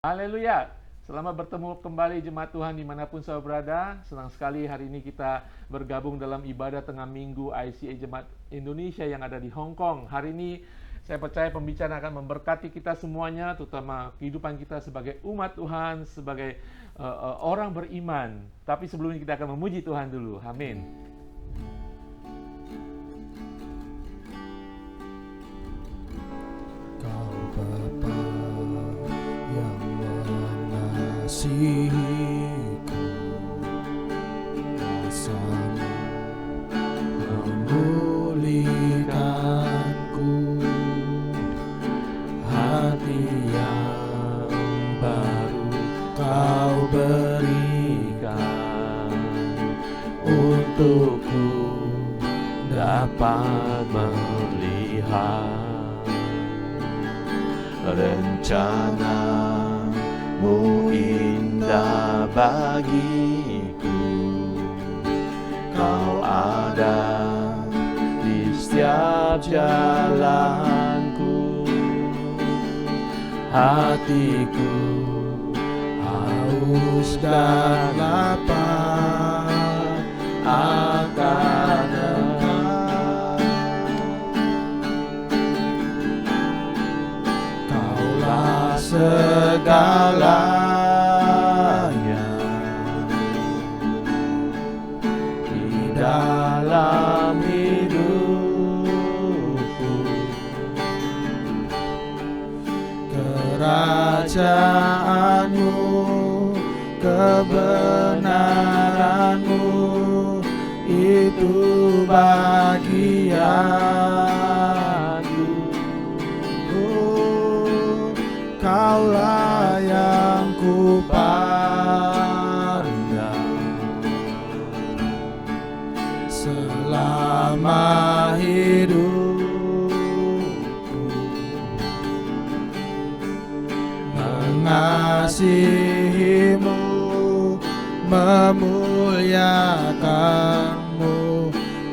Haleluya. Selamat bertemu kembali jemaat Tuhan dimanapun saudara berada. Senang sekali hari ini kita bergabung dalam ibadah tengah minggu ICA Jemaat Indonesia yang ada di Hong Kong. Hari ini saya percaya pembicaraan akan memberkati kita semuanya, terutama kehidupan kita sebagai umat Tuhan, sebagai orang beriman. Tapi sebelumnya kita akan memuji Tuhan dulu. Amin. Kau Bapa yang mengasihiku, kuasa-Mu memulihkanku, hati yang baru Kau berikan untukku dapat melihat rencana-Mu indah bagiku. Kau ada di setiap jalanku. Hatiku haus dan lapar akan Engkau. Kaulah segalanya di dalam hidupku. Kerajaan-Mu, kebenaran-Mu, itu bagianku. Kaulah yang ku pandang selama hidupku, mengasihi-Mu, memuliakan-Mu,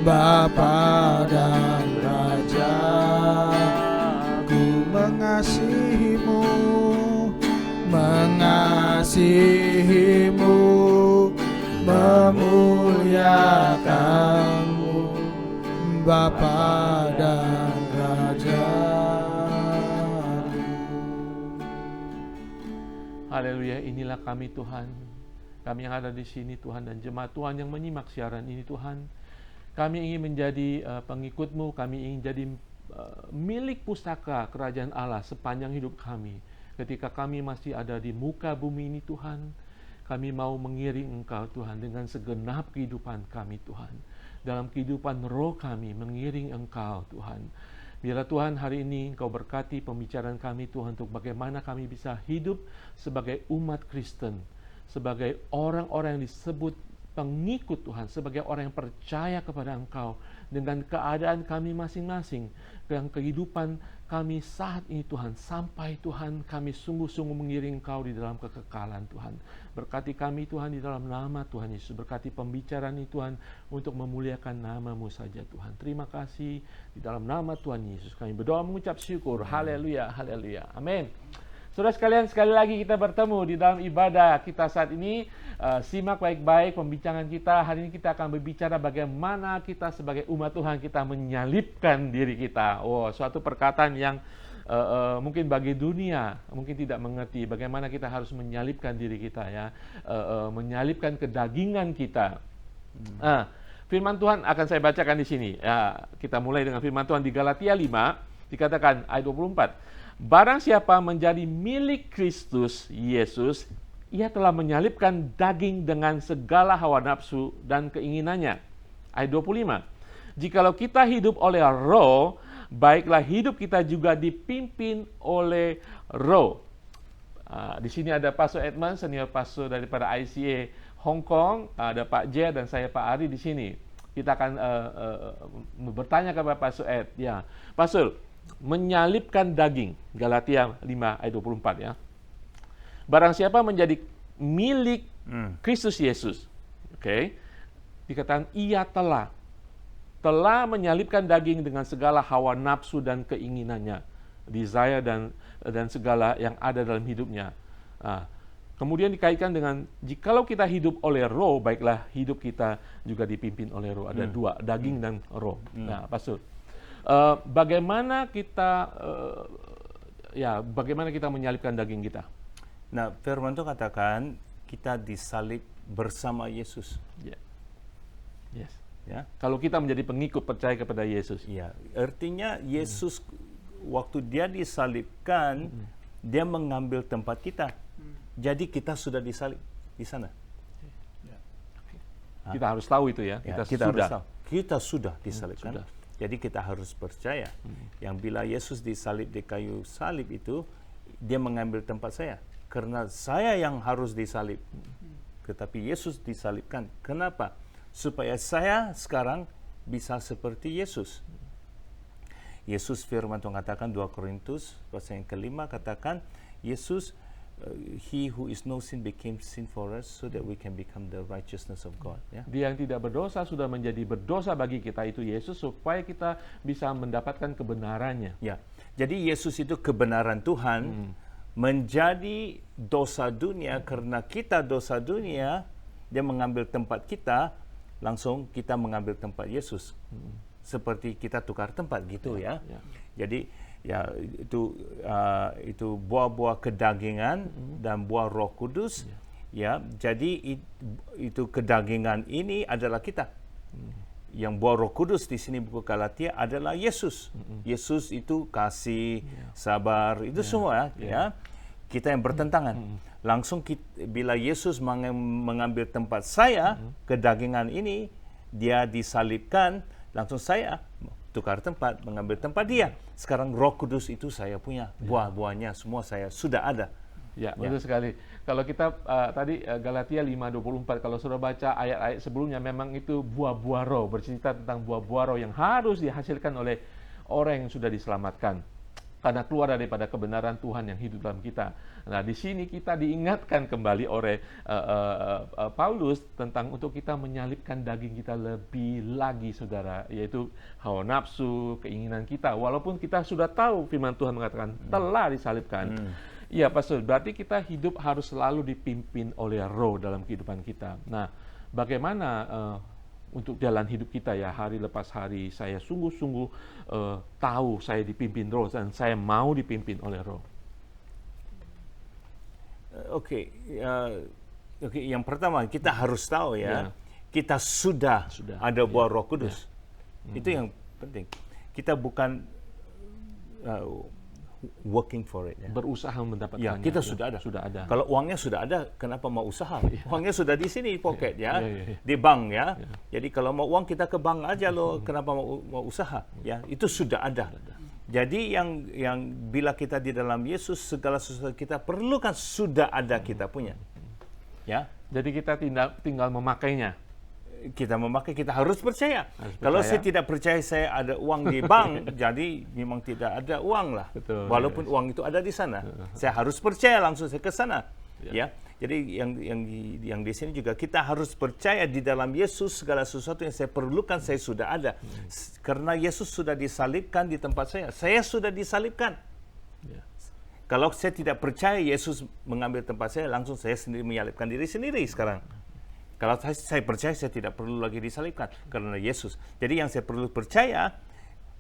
Bapa dan Raja. Ku mengasihi-Mu, mengasihi-Mu, memuliakan-Mu, Bapa dan Raja. Haleluya, inilah kami Tuhan. Kami yang ada di sini Tuhan dan jemaat Tuhan yang menyimak siaran ini Tuhan. Kami ingin menjadi pengikut-Mu, kami ingin jadi milik pustaka kerajaan Allah sepanjang hidup kami. Ketika kami masih ada di muka bumi ini Tuhan, kami mau mengiring Engkau Tuhan dengan segenap kehidupan kami Tuhan. Dalam kehidupan roh kami mengiring Engkau Tuhan. Biarlah Tuhan hari ini Engkau berkati pembicaraan kami Tuhan untuk bagaimana kami bisa hidup sebagai umat Kristen, sebagai orang-orang yang disebut pengikut Tuhan, sebagai orang yang percaya kepada Engkau dengan keadaan kami masing-masing, dengan kehidupan kami saat ini Tuhan, sampai Tuhan kami sungguh-sungguh mengiring Engkau di dalam kekekalan Tuhan. Berkati kami Tuhan di dalam nama Tuhan Yesus, berkati pembicaraan ini Tuhan untuk memuliakan nama-Mu saja Tuhan. Terima kasih di dalam nama Tuhan Yesus kami berdoa mengucap syukur. Haleluya, haleluya, amin. Saudara sekalian, sekali lagi kita bertemu di dalam ibadah kita saat ini. Simak baik-baik pembincangan kita. Hari ini kita akan berbicara bagaimana kita sebagai umat Tuhan kita menyalibkan diri kita. Suatu perkataan yang mungkin bagi dunia mungkin tidak mengerti bagaimana kita harus menyalibkan diri kita ya, menyalibkan kedagingan kita. Firman Tuhan akan saya bacakan di sini. Ya, kita mulai dengan firman Tuhan di Galatia 5, dikatakan ayat 24. Barang siapa menjadi milik Kristus Yesus, ia telah menyalibkan daging dengan segala hawa nafsu dan keinginannya. Ayat 25. Jikalau kita hidup oleh roh, baiklah hidup kita juga dipimpin oleh roh. Di sini ada Pastor Edmund, senior pastor daripada ICA Hong Kong, ada Pak J dan saya Pak Ari di sini. Kita akan bertanya kepada Pastor Ed. Ya, Pastor, menyalibkan daging, Galatia 5 ayat 24 ya. Barang siapa menjadi milik Kristus Yesus, dikatakan ia telah menyalibkan daging dengan segala hawa nafsu dan keinginannya, desire dan segala yang ada dalam hidupnya. Nah, kemudian dikaitkan dengan jikalau kita hidup oleh roh, baiklah hidup kita juga dipimpin oleh roh. Ada dua, daging dan roh. Nah, Pastor, bagaimana kita bagaimana kita menyalibkan daging kita? Nah, firman Tuhan katakan kita disalib bersama Yesus. Ya. Yes. Ya. Kalau kita menjadi pengikut percaya kepada Yesus. Ya, artinya Yesus waktu dia disalibkan, dia mengambil tempat kita. Jadi kita sudah disalib di sana. Kita harus tahu itu ya. Ya, Kita sudah. harus tahu. Kita sudah disalibkan. Sudah. Jadi kita harus percaya yang bila Yesus disalib di kayu salib itu, dia mengambil tempat saya. Karena saya yang harus disalib. Tetapi Yesus disalibkan. Kenapa? Supaya saya sekarang bisa seperti Yesus. Yesus firman Tuhan katakan 2 Korintus pasal yang kelima katakan Yesus he who is no sin became sin for us so that we can become the righteousness of God. Ya. Dia yang tidak berdosa sudah menjadi berdosa bagi kita, itu Yesus, supaya kita bisa mendapatkan kebenarannya. Ya. Jadi Yesus itu kebenaran Tuhan menjadi dosa dunia karena kita dosa dunia, dia mengambil tempat kita, langsung kita mengambil tempat Yesus. Seperti kita tukar tempat gitu ya. Jadi ya itu buah-buah kedagingan dan buah Roh Kudus. Ya, jadi itu kedagingan ini adalah kita. Yang buah Roh Kudus di sini buku Galatia adalah Yesus. Yesus itu kasih, sabar, itu semua ya. Kita yang bertentangan. Langsung bila Yesus mengambil tempat saya, kedagingan ini, dia disalibkan, langsung saya tukar tempat, mengambil tempat dia. Sekarang Roh Kudus itu saya punya, buah-buahnya semua saya sudah ada. Ya, betul sekali. Kalau kita tadi Galatia 5:24, kalau sudah baca ayat-ayat sebelumnya, memang itu buah-buah roh, bercerita tentang buah-buah roh yang harus dihasilkan oleh orang yang sudah diselamatkan. Karena keluar daripada kebenaran Tuhan yang hidup dalam kita. Nah, di sini kita diingatkan kembali oleh Paulus tentang untuk kita menyalibkan daging kita lebih lagi, saudara, yaitu hawa nafsu, keinginan kita. Walaupun kita sudah tahu firman Tuhan mengatakan telah disalibkan. Iya, Pastor, berarti kita hidup harus selalu dipimpin oleh roh dalam kehidupan kita. Nah, bagaimana untuk jalan hidup kita ya, hari lepas hari saya sungguh-sungguh tahu saya dipimpin roh dan saya mau dipimpin oleh roh. Oke, yang pertama kita harus tahu ya, kita sudah ada buah Roh Kudus. Itu yang penting. Kita bukan working for it. Ya. Berusaha mendapatkannya. Ya, kita sudah ada. Sudah ada. Kalau uangnya sudah ada, kenapa mau usaha? Uangnya sudah di sini pocket ya, Ya. di bank ya. Jadi kalau mau uang kita ke bank aja loh, kenapa mau usaha? Ya, itu sudah ada. Jadi yang bila kita di dalam Yesus, segala sesuatu kita perlukan sudah ada kita punya. Ya. Jadi kita tinggal memakainya. Kita memakai, kita harus percaya. Kalau saya tidak percaya saya ada uang di bank, jadi memang tidak ada uang lah. Betul, walaupun uang itu ada di sana. Saya harus percaya langsung saya ke sana. Ya. Jadi yang di sini juga kita harus percaya di dalam Yesus, segala sesuatu yang saya perlukan saya sudah ada. Karena Yesus sudah disalibkan di tempat saya sudah disalibkan. Kalau saya tidak percaya Yesus mengambil tempat saya, langsung saya sendiri menyalibkan diri sendiri sekarang. Kalau saya percaya, saya tidak perlu lagi disalibkan karena Yesus. Jadi yang saya perlu percaya,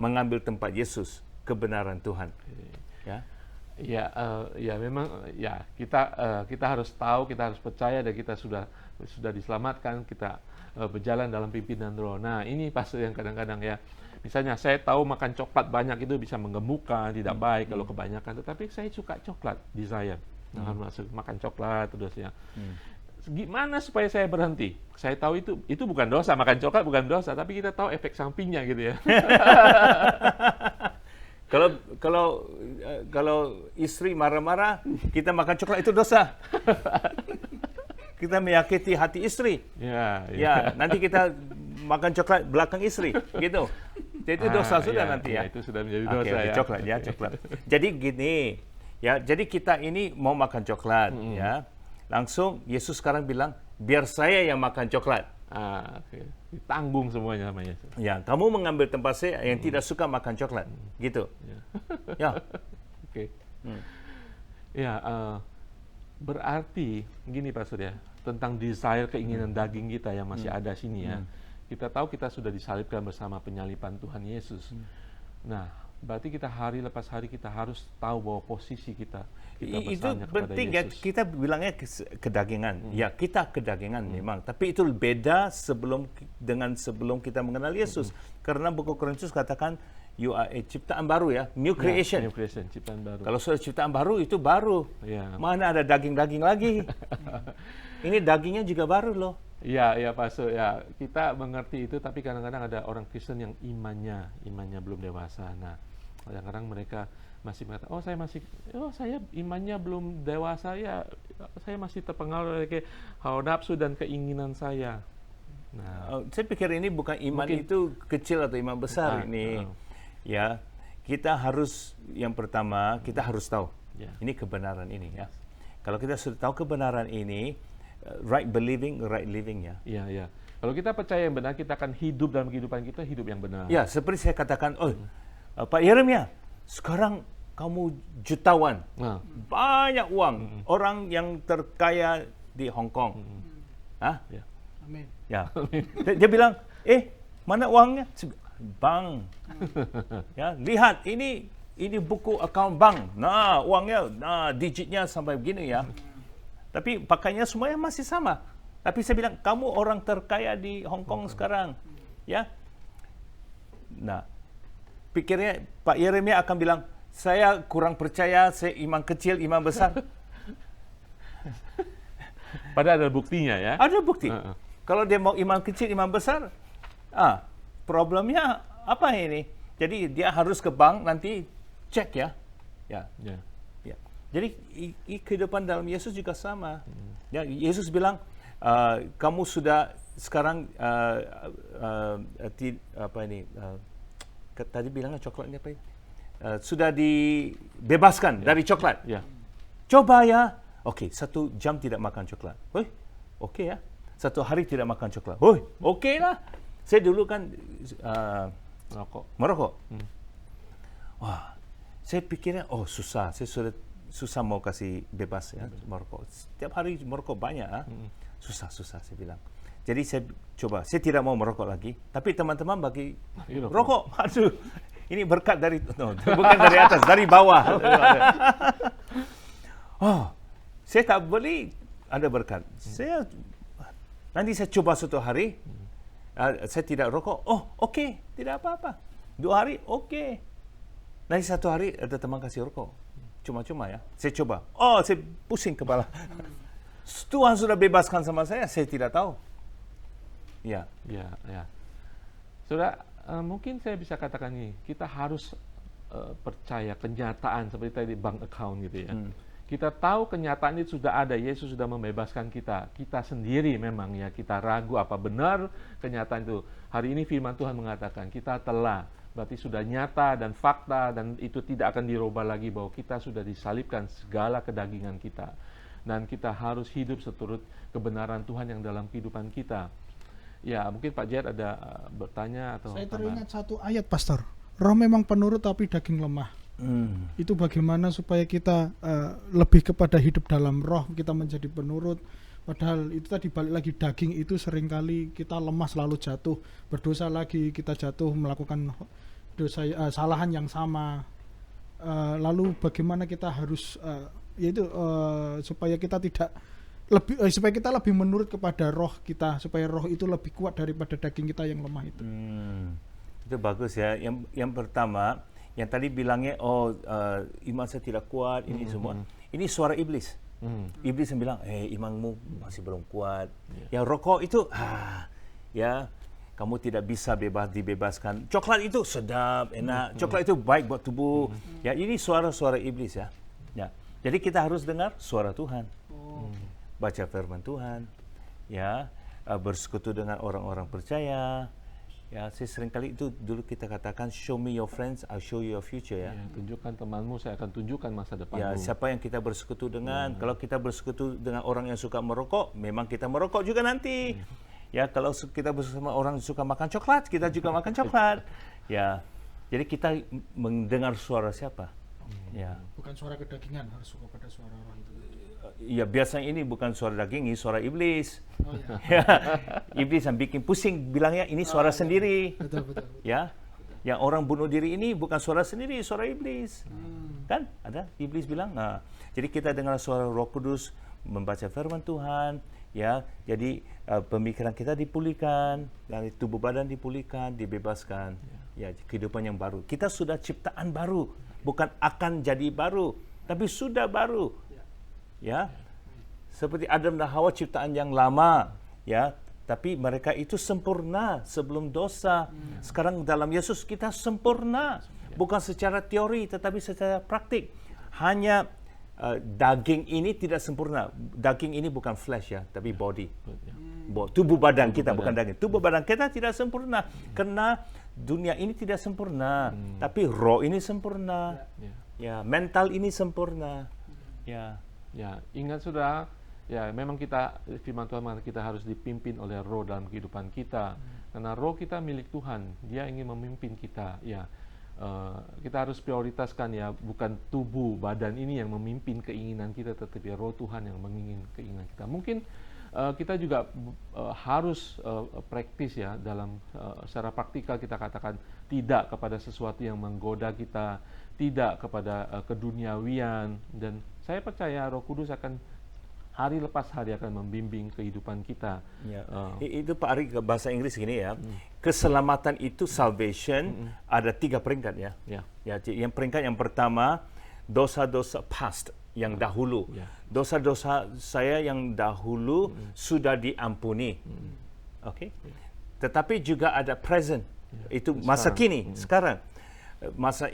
mengambil tempat Yesus, kebenaran Tuhan. Ya, ya memang ya kita harus tahu, kita harus percaya dan kita sudah diselamatkan, kita berjalan dalam pimpinan Roh. Nah, ini pasti yang kadang-kadang ya. Misalnya saya tahu makan coklat banyak itu bisa menggemukkan, tidak baik kalau kebanyakan. Tetapi saya suka coklat, desire. Makan coklat terus ya. Gimana supaya saya berhenti? Saya tahu itu bukan dosa, makan coklat bukan dosa, tapi kita tahu efek sampingnya gitu ya. Kalau istri marah-marah, kita makan coklat itu dosa. Kita menyakiti hati istri. Ya, nanti kita makan coklat belakang istri, gitu. Jadi itu dosa sudah nanti ya. Itu sudah menjadi dosa ya. Coklat. Jadi gini, ya. Jadi kita ini mau makan coklat, ya. Langsung Yesus sekarang bilang, biar saya yang makan coklat. Ditanggung semuanya sama Yesus. Ya, kamu mengambil tempat saya yang tidak suka makan coklat, gitu. Ya. Oke. Ya, Berarti gini Pak Surya, tentang desire keinginan daging kita yang masih ada sini ya. Kita tahu kita sudah disalibkan bersama penyaliban Tuhan Yesus. Nah, berarti kita hari lepas hari kita harus tahu bahwa posisi kita Itu bersalahnya kepada penting ya, Yesus. kita bilangnya kedagingan. Ya, kita kedagingan memang, tapi itu beda dengan sebelum kita mengenal Yesus. Karena buku Korintus katakan you are a ciptaan baru ya, new creation. New creation, ciptaan baru. Kalau sudah ciptaan baru itu baru. Ya. Mana ada daging-daging lagi? Ini dagingnya juga baru loh. Ya, ya Pak Sur, ya kita mengerti itu, tapi kadang-kadang ada orang Kristen yang imannya belum dewasa. Nah, kadang-kadang mereka masih mengatakan, saya imannya belum dewasa ya, saya masih terpengaruh oleh hawa nafsu dan keinginan saya. Nah, Saya pikir ini bukan iman itu kecil atau iman besar ini. Ya, kita harus yang pertama kita harus tahu ini kebenaran ini ya. Kalau kita sudah tahu kebenaran ini, right believing, right living ya. Iya, iya. Kalau kita percaya yang benar, kita akan hidup dalam kehidupan kita, hidup yang benar. Ya, seperti saya katakan, Pak Yeremia, sekarang kamu jutawan, banyak uang, orang yang terkaya di Hong Kong. Hah? Ya. Amin. Ya. Dia bilang, mana uangnya? Bank. Ya, lihat ini buku akaun bank. Nah, uangnya, digitnya sampai begini ya. Tapi pakainya semuanya masih sama. Tapi saya bilang, kamu orang terkaya di Hong Kong sekarang. Ya. Nah, pikirnya Pak Yeremia akan bilang, saya kurang percaya, saya iman kecil, iman besar. Padahal ada buktinya ya. Ada bukti. Kalau dia mau iman kecil, iman besar, problemnya apa ini? Jadi dia harus ke bank nanti cek ya. Ya. Jadi kehidupan dalam Yesus juga sama. Ya, Yesus bilang, kamu sudah sekarang tadi bilangnya coklatnya apa? Sudah dibebaskan dari coklat. Ya. Coba ya. Oke, 1 jam tidak makan coklat. Oke ya. 1 hari tidak makan coklat. Oke lah. Saya dulu kan merokok. Wah, saya pikirnya susah. Saya susah mau kasih bebas ya merokok. Setiap hari merokok banyak. Susah saya bilang. Jadi saya coba. Saya tidak mau merokok lagi. Tapi teman-teman bagi rokok. Aduh, ini berkat dari bukan dari atas, dari bawah. Saya tak beli, ada berkat. Nanti saya coba 1 hari, saya tidak rokok. Okey, tidak apa-apa. 2 hari, okey. Nanti 1 hari ada teman kasih rokok. Cuma-cuma ya. Saya coba. Saya pusing kepala. Tuhan sudah bebaskan sama saya tidak tahu. Ya. Saudara, mungkin saya bisa katakan ini, kita harus percaya kenyataan seperti tadi bank account gitu ya. Kita tahu kenyataan itu sudah ada, Yesus sudah membebaskan kita. Kita sendiri memang ya, kita ragu apa benar kenyataan itu. Hari ini firman Tuhan mengatakan, kita telah, berarti sudah nyata dan fakta, dan itu tidak akan dirubah lagi bahwa kita sudah disalibkan segala kedagingan kita. Dan kita harus hidup seturut kebenaran Tuhan yang dalam kehidupan kita. Ya, mungkin Pak Jayat ada bertanya atau Saya teringat satu ayat, Pastor. Roh memang penurut tapi daging lemah. Itu bagaimana supaya kita lebih kepada hidup dalam roh, kita menjadi penurut. Padahal itu tadi balik lagi, daging itu seringkali kita lemah, selalu jatuh, berdosa lagi, kita jatuh melakukan dosa kesalahan yang sama. Lalu bagaimana kita harus supaya kita tidak supaya kita lebih menurut kepada roh kita, supaya roh itu lebih kuat daripada daging kita yang lemah itu. Itu bagus ya. Yang pertama, yang tadi bilangnya iman saya tidak kuat, ini semua. Ini suara iblis. Iblis yang bilang, imanmu masih belum kuat. Ya, rokok itu ya, kamu tidak bisa dibebaskan. Coklat itu sedap, enak. Coklat itu baik buat tubuh. Ya, ini suara-suara iblis ya. Ya. Jadi kita harus dengar suara Tuhan. Baca firman Tuhan. Ya, bersekutu dengan orang-orang percaya. Ya, saya seringkali itu dulu kita katakan, show me your friends, I'll show you your future ya. Tunjukkan temanmu, saya akan tunjukkan masa depanmu. Ya, siapa yang kita bersekutu dengan. Kalau kita bersekutu dengan orang yang suka merokok, memang kita merokok juga nanti. Ya, kalau kita bersama orang yang suka makan coklat, kita juga makan coklat. Ya, jadi kita mendengar suara siapa? Ya. Bukan suara kedagingan, harus suka pada suara roh itu. Ya, biasanya ini bukan suara daging, ini suara iblis. Oh, ya. Iblis yang bikin pusing bilangnya ini suara sendiri. Betul. Ya. Yang orang bunuh diri ini bukan suara sendiri, suara iblis. Kan? Ada iblis bilang. Nah, jadi kita dengar suara Roh Kudus membaca firman Tuhan, ya. Jadi pemikiran kita dipulihkan, dan tubuh badan dipulihkan, dibebaskan. Ya, kehidupan yang baru. Kita sudah ciptaan baru, bukan akan jadi baru, tapi sudah baru. Ya, seperti Adam dan Hawa ciptaan yang lama, ya, tapi mereka itu sempurna sebelum dosa. Sekarang dalam Yesus kita sempurna, bukan secara teori tetapi secara praktik. Hanya daging ini tidak sempurna. Daging ini bukan flesh ya, tapi body. Tubuh badan kita bukan daging. Tubuh badan kita tidak sempurna karena dunia ini tidak sempurna, tapi roh ini sempurna. Ya, mental ini sempurna. Ya. Ya, ingat saudara, ya memang kita, firman Tuhan mengatakan kita harus dipimpin oleh Roh dalam kehidupan kita. Karena Roh kita milik Tuhan, Dia ingin memimpin kita. Ya, kita harus prioritaskan ya, bukan tubuh badan ini yang memimpin keinginan kita, tetapi Roh Tuhan yang menginginkan keinginan kita. Mungkin kita juga harus praktis ya dalam secara praktikal kita katakan tidak kepada sesuatu yang menggoda kita, tidak kepada keduniawian, dan saya percaya Roh Kudus akan hari lepas hari akan membimbing kehidupan kita. Ya. Itu Pak Ari bahasa Inggris gini ya. Keselamatan itu salvation ada 3 peringkat ya. Ya, yang peringkat yang pertama dosa-dosa past yang dahulu. Dosa-dosa saya yang dahulu sudah diampuni. Okey. Tetapi juga ada present. Itu masa kini, sekarang. Masa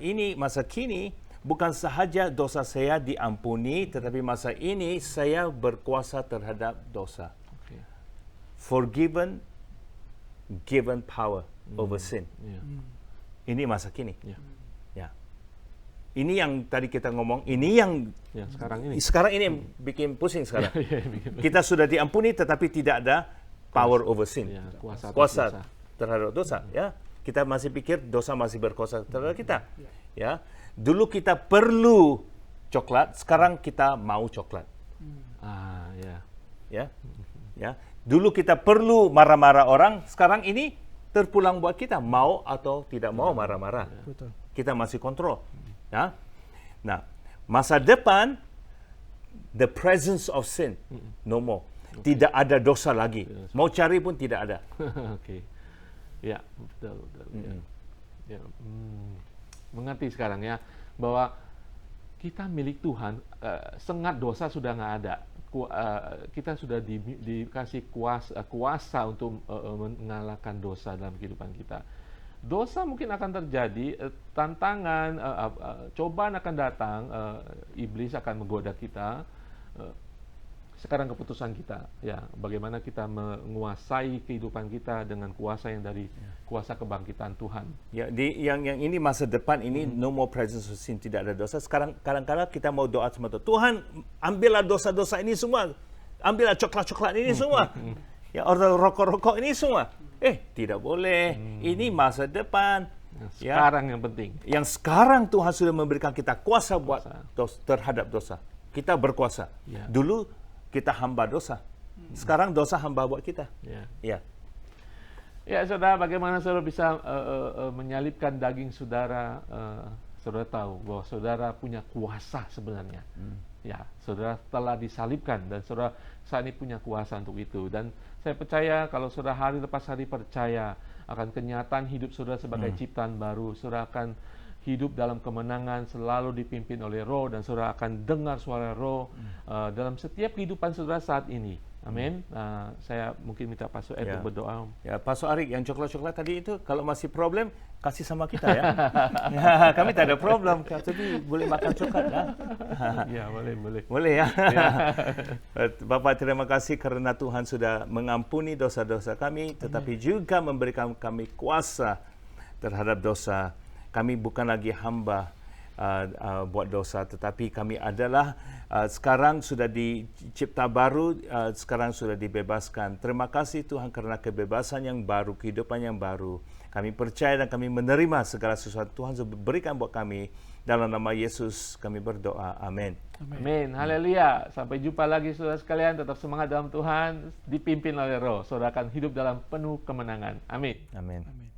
kini bukan sahaja dosa saya diampuni, tetapi masa ini saya berkuasa terhadap dosa. Forgiven, given power over sin. Ini masa kini. Ya. Ini yang tadi kita ngomong, ini yang sekarang ini yang bikin pusing sekarang. Kita sudah diampuni, tetapi tidak ada power over sin. Kuasa terhadap dosa. Ya. Kita masih pikir dosa masih berkuasa terhadap kita. Ya. Dulu kita perlu coklat, sekarang kita mau coklat. Ya. Dulu kita perlu marah-marah orang, sekarang ini terpulang buat kita mau atau tidak mau marah-marah. Kita masih kontrol. Ya. Nah, masa depan the presence of sin no more. Tidak ada dosa lagi. Mau cari pun tidak ada. Ya, betul. Ya. Mengerti sekarang ya bahwa kita milik Tuhan, sengat dosa sudah nggak ada. Kita sudah dikasih kuasa untuk mengalahkan dosa dalam kehidupan kita. Dosa mungkin akan terjadi, tantangan, cobaan akan datang, iblis akan menggoda kita. Sekarang keputusan kita, ya, bagaimana kita menguasai kehidupan kita dengan kuasa yang dari kuasa kebangkitan Tuhan. Ya, yang ini masa depan ini no more presence of sin, tidak ada dosa. Sekarang kadang-kadang kita mau doa sama Tuhan, ambillah dosa-dosa ini semua, ambillah coklat-coklat ini semua, ya, orang rokok-rokok ini semua. Tidak boleh. Ini masa depan. Sekarang yang penting. Yang sekarang Tuhan sudah memberikan kita kuasa buat terhadap dosa. Kita berkuasa. Dulu kita hamba dosa. Sekarang dosa hamba buat kita. Ya, saudara, bagaimana saudara bisa menyalibkan daging saudara? Saudara tahu bahwa saudara punya kuasa sebenarnya. Ya, saudara telah disalibkan dan saudara saat ini punya kuasa untuk itu. Dan saya percaya kalau saudara hari lepas hari percaya akan kenyataan hidup saudara sebagai ciptaan baru, saudara akan hidup dalam kemenangan, selalu dipimpin oleh Roh, dan saudara akan dengar suara Roh dalam setiap kehidupan saudara saat ini. Amin. Saya mungkin minta Pastor Ed untuk berdoa. Ya, Pastor Arik, yang coklat-coklat tadi itu kalau masih problem kasih sama kita ya. Kami tak ada problem, tapi boleh makan coklat ya. Ya, boleh. Boleh ya. Bapak, terima kasih karena Tuhan sudah mengampuni dosa-dosa kami, tetapi juga memberikan kami kuasa terhadap dosa. Kami bukan lagi hamba buat dosa, tetapi kami adalah sekarang sudah dicipta baru, sekarang sudah dibebaskan. Terima kasih Tuhan karena kebebasan yang baru, kehidupan yang baru. Kami percaya dan kami menerima segala sesuatu Tuhan sudah berikan buat kami. Dalam nama Yesus kami berdoa. Amin. Amin. Haleluya. Sampai jumpa lagi saudara sekalian. Tetap semangat dalam Tuhan. Dipimpin oleh Roh. Saudara akan hidup dalam penuh kemenangan. Amin. Amin. Amin.